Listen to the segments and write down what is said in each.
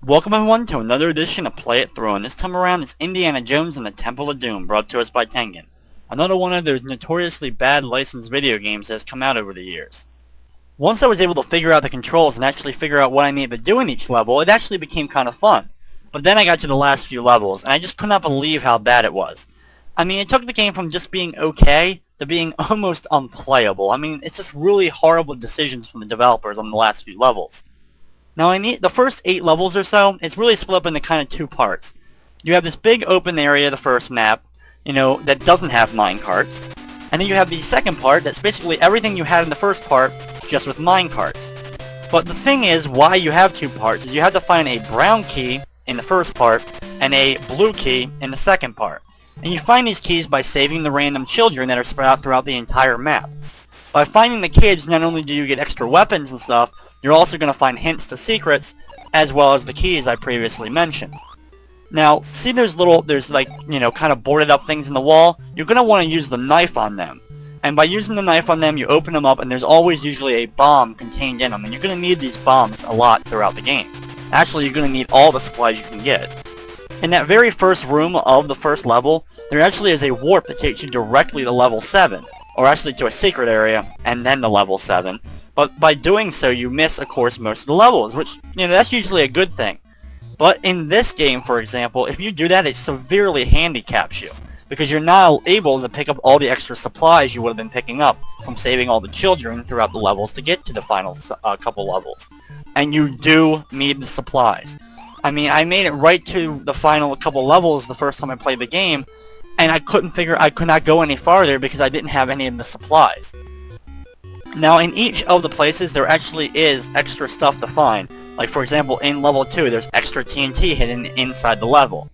Welcome everyone to another edition of Play It Through, and this time around it's Indiana Jones and the Temple of Doom, brought to us by Tengen. Another one of those notoriously bad licensed video games that has come out over the years. Once I was able to figure out the controls and actually figure out what I needed to do in each level, it actually became kind of fun. But then I got to the last few levels, and I just could not believe how bad it was. I mean, it took the game from just being okay to being almost unplayable. I mean, it's just really horrible decisions from the developers on the last few levels. Now, the first 8 levels or so, it's really split up into kind of 2 parts. You have this big open area, the first map, that doesn't have minecarts. And then you have the second part that's basically everything you had in the first part, just with minecarts. But the thing is, why you have 2 parts is you have to find a brown key in the first part and a blue key in the second part. And you find these keys by saving the random children that are spread out throughout the entire map. By finding the kids, not only do you get extra weapons and stuff, you're also going to find hints to secrets, as well as the keys I previously mentioned. Now, see there's kind of boarded up things in the wall? You're going to want to use the knife on them. And by using the knife on them, you open them up, and there's always usually a bomb contained in them. And you're going to need these bombs a lot throughout the game. Actually, you're going to need all the supplies you can get. In that very first room of the first level, there actually is a warp that takes you directly to level 7. Or actually to a secret area, and then to level 7. But by doing so, you miss, of course, most of the levels, which, that's usually a good thing. But in this game, for example, if you do that, it severely handicaps you, because you're not able to pick up all the extra supplies you would have been picking up from saving all the children throughout the levels to get to the final couple levels. And you do need the supplies. I mean, I made it right to the final couple levels the first time I played the game, and I could not go any farther because I didn't have any of the supplies. Now, in each of the places, there actually is extra stuff to find. Like, for example, in level 2, there's extra TNT hidden inside the level.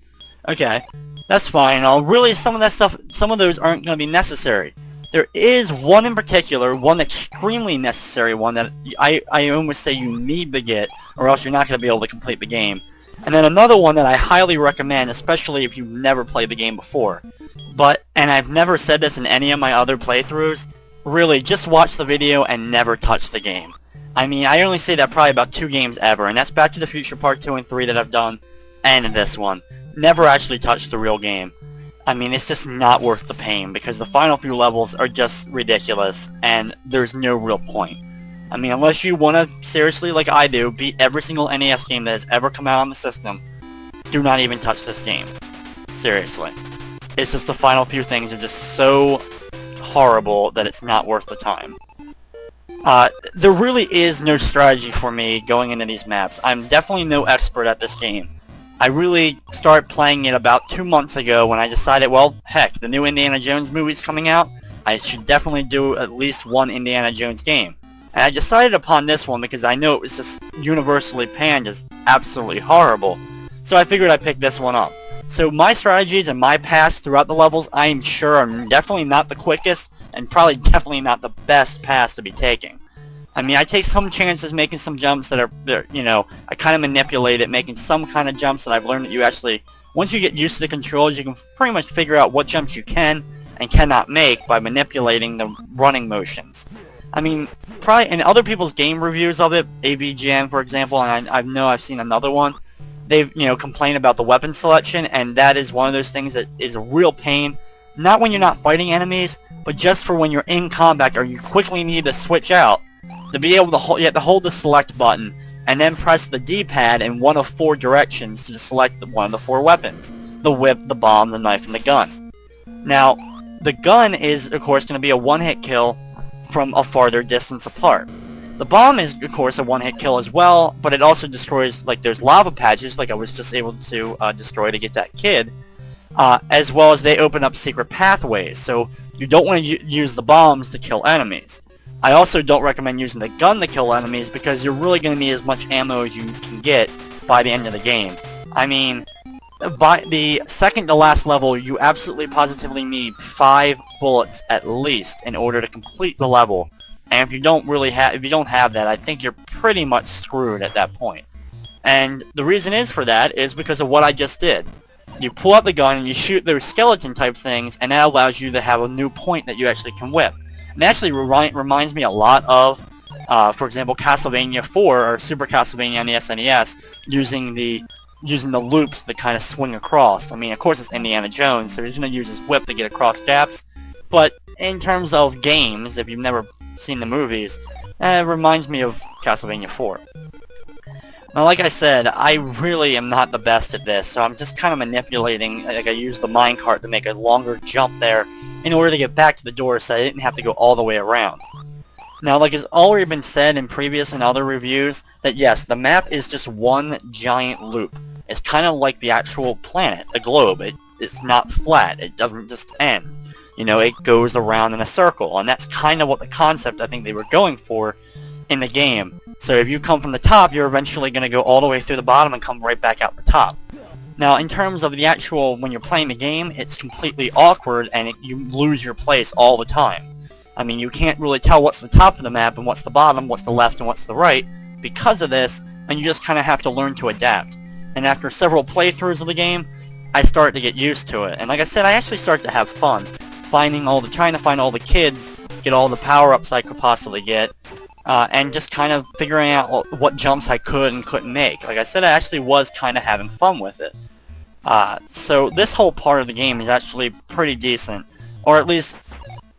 Okay, that's fine. Really, some of those aren't going to be necessary. There is one in particular, one extremely necessary one that I almost say you need to get, or else you're not going to be able to complete the game. And then another one that I highly recommend, especially if you've never played the game before. And I've never said this in any of my other playthroughs, really, just watch the video and never touch the game. I mean, I only say that probably about 2 games ever, and that's Back to the Future Part 2 and 3 that I've done, and this one. Never actually touch the real game. I mean, it's just not worth the pain, because the final few levels are just ridiculous, and there's no real point. I mean, unless you want to, seriously, like I do, beat every single NES game that has ever come out on the system, do not even touch this game. Seriously. It's just the final few things are just so horrible that it's not worth the time. There really is no strategy for me going into these maps. I'm definitely no expert at this game. I really started playing it about 2 months ago when I decided, well, heck, the new Indiana Jones movie's coming out. I should definitely do at least one Indiana Jones game. And I decided upon this one because I know it was just universally panned as absolutely horrible. So I figured I'd pick this one up. So my strategies and my paths throughout the levels, I am sure are definitely not the quickest, and probably definitely not the best paths to be taking. I mean, I take some chances making some jumps that are, I kind of manipulate it, making some kind of jumps that I've learned that you actually, once you get used to the controls, you can pretty much figure out what jumps you can and cannot make by manipulating the running motions. I mean, probably in other people's game reviews of it, AVGN for example, and I know I've seen another one, they've, complained about the weapon selection, and that is one of those things that is a real pain. Not when you're not fighting enemies, but just for when you're in combat or you quickly need to switch out. To be able to hold, you have to hold the select button, and then press the D-pad in one of 4 directions to select one of the 4 weapons. The whip, the bomb, the knife, and the gun. Now, the gun is, of course, going to be a one-hit kill from a farther distance apart. The bomb is, of course, a one-hit kill as well, but it also destroys, like, there's lava patches, like I was just able to destroy to get that kid, as well as they open up secret pathways, so you don't want to use the bombs to kill enemies. I also don't recommend using the gun to kill enemies because you're really going to need as much ammo as you can get by the end of the game. I mean, by the second to last level, you absolutely positively need 5 bullets at least in order to complete the level. And if you don't have that, I think you're pretty much screwed at that point. And the reason for that is because of what I just did. You pull out the gun and you shoot those skeleton type things, and that allows you to have a new point that you actually can whip. And it actually reminds me a lot of, for example, Castlevania 4 or Super Castlevania on the SNES, using the loops that kind of swing across. I mean, of course it's Indiana Jones, so he's going to use his whip to get across gaps. But in terms of games, if you've never seen the movies, it reminds me of Castlevania 4. Now, like I said, I really am not the best at this, so I'm just kind of manipulating. Like, I used the minecart to make a longer jump there in order to get back to the door so I didn't have to go all the way around. Now, like has already been said in previous and other reviews, that yes, the map is just one giant loop. It's kind of like the actual planet, the globe. It's not flat. It doesn't just end. You know, it goes around in a circle, and that's kind of what the concept I think they were going for in the game. So if you come from the top, you're eventually going to go all the way through the bottom and come right back out the top. Now, in terms of the actual, when you're playing the game, it's completely awkward, and you lose your place all the time. I mean, you can't really tell what's the top of the map and what's the bottom, what's the left and what's the right, because of this, and you just kind of have to learn to adapt. And after several playthroughs of the game, I started to get used to it. And like I said, I actually started to have fun. Trying to find all the kids, get all the power-ups I could possibly get, and just kind of figuring out what jumps I could and couldn't make. Like I said, I actually was kind of having fun with it. So this whole part of the game is actually pretty decent, or at least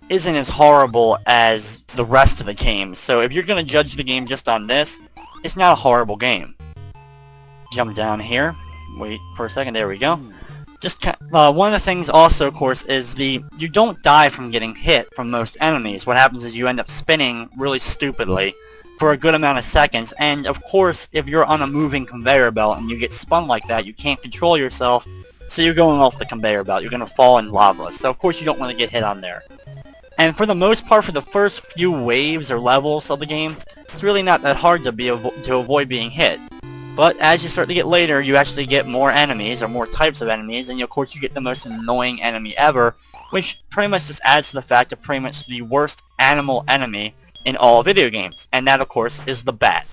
isn't as horrible as the rest of the game. So if you're going to judge the game just on this, it's not a horrible game. Jump down here. Wait for a second. There we go. Just one of the things also, of course, is you don't die from getting hit from most enemies. What happens is you end up spinning really stupidly for a good amount of seconds, and of course, if you're on a moving conveyor belt and you get spun like that, you can't control yourself, so you're going off the conveyor belt. You're going to fall in lava, so of course you don't want to get hit on there. And for the most part, for the first few waves or levels of the game, it's really not that hard to avoid being hit. But as you start to get later, you actually get more enemies, or more types of enemies, and of course you get the most annoying enemy ever, which pretty much just adds to the fact of pretty much the worst animal enemy in all video games, and that of course is the bat.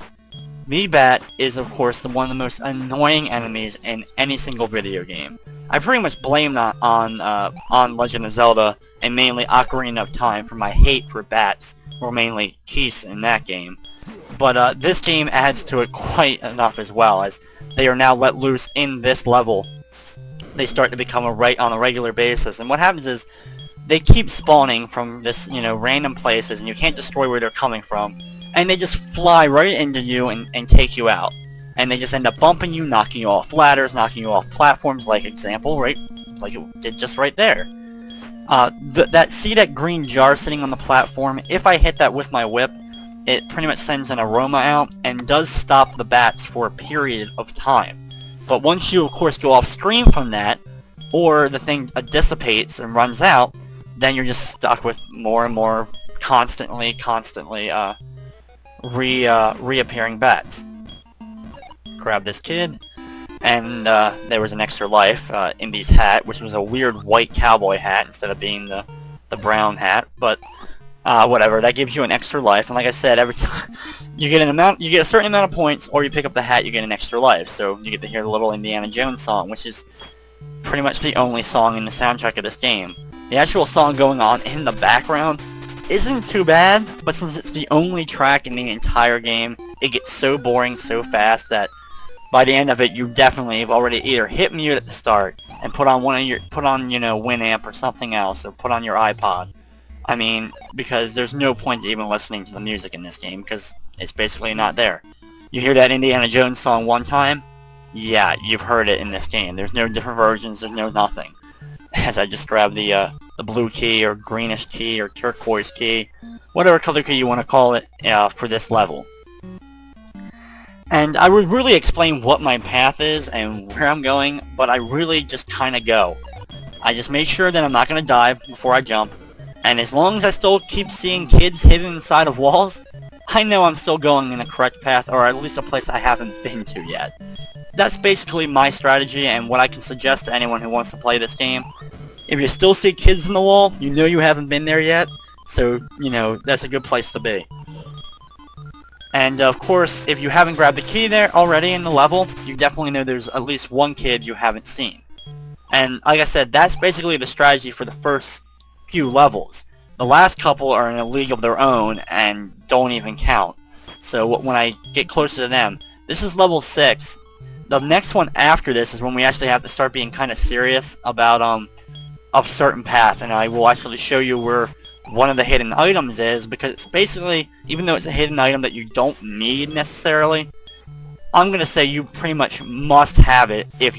The bat is of course one of the most annoying enemies in any single video game. I pretty much blame that on Legend of Zelda, and mainly Ocarina of Time, for my hate for bats, or mainly Keese in that game. But this game adds to it quite enough as well, as they are now let loose in this level. They start to become on a regular basis, and what happens is they keep spawning from this, random places, and you can't destroy where they're coming from, and they just fly right into you and take you out. And they just end up bumping you, knocking you off ladders, knocking you off platforms, like example, right, like it did just right there. See that green jar sitting on the platform? If I hit that with my whip, it pretty much sends an aroma out and does stop the bats for a period of time. But once you, of course, go off screen from that, or the thing dissipates and runs out, then you're just stuck with more and more constantly reappearing bats. Grab this kid, and there was an extra life. Indy's hat, which was a weird white cowboy hat instead of being the brown hat, but whatever, that gives you an extra life, and like I said, every time you get a certain amount of points, or you pick up the hat, you get an extra life, so you get to hear the little Indiana Jones song, which is pretty much the only song in the soundtrack of this game. The actual song going on in the background isn't too bad, but since it's the only track in the entire game, it gets so boring so fast that by the end of it, you definitely have already either hit mute at the start and put on Winamp or something else, or put on your iPod. I mean, because there's no point to even listening to the music in this game, because it's basically not there. You hear that Indiana Jones song one time, yeah, you've heard it in this game. There's no different versions, there's no nothing. As I just grabbed the blue key, or greenish key, or turquoise key, whatever color key you want to call it for this level. And I would really explain what my path is and where I'm going, but I really just kind of go. I just make sure that I'm not going to dive before I jump, and as long as I still keep seeing kids hidden inside of walls, I know I'm still going in the correct path, or at least a place I haven't been to yet. That's basically my strategy and what I can suggest to anyone who wants to play this game. If you still see kids in the wall, you know you haven't been there yet, so, you know, that's a good place to be. And of course, if you haven't grabbed the key there already in the level, you definitely know there's at least one kid you haven't seen. And like I said, that's basically the strategy for the first few levels. The last couple are in a league of their own and don't even count. So when I get closer to them, this is level 6. The next one after this is when we actually have to start being kind of serious about a certain path, and I will actually show you where one of the hidden items is, because it's basically, even though it's a hidden item that you don't need necessarily, I'm going to say you pretty much must have it if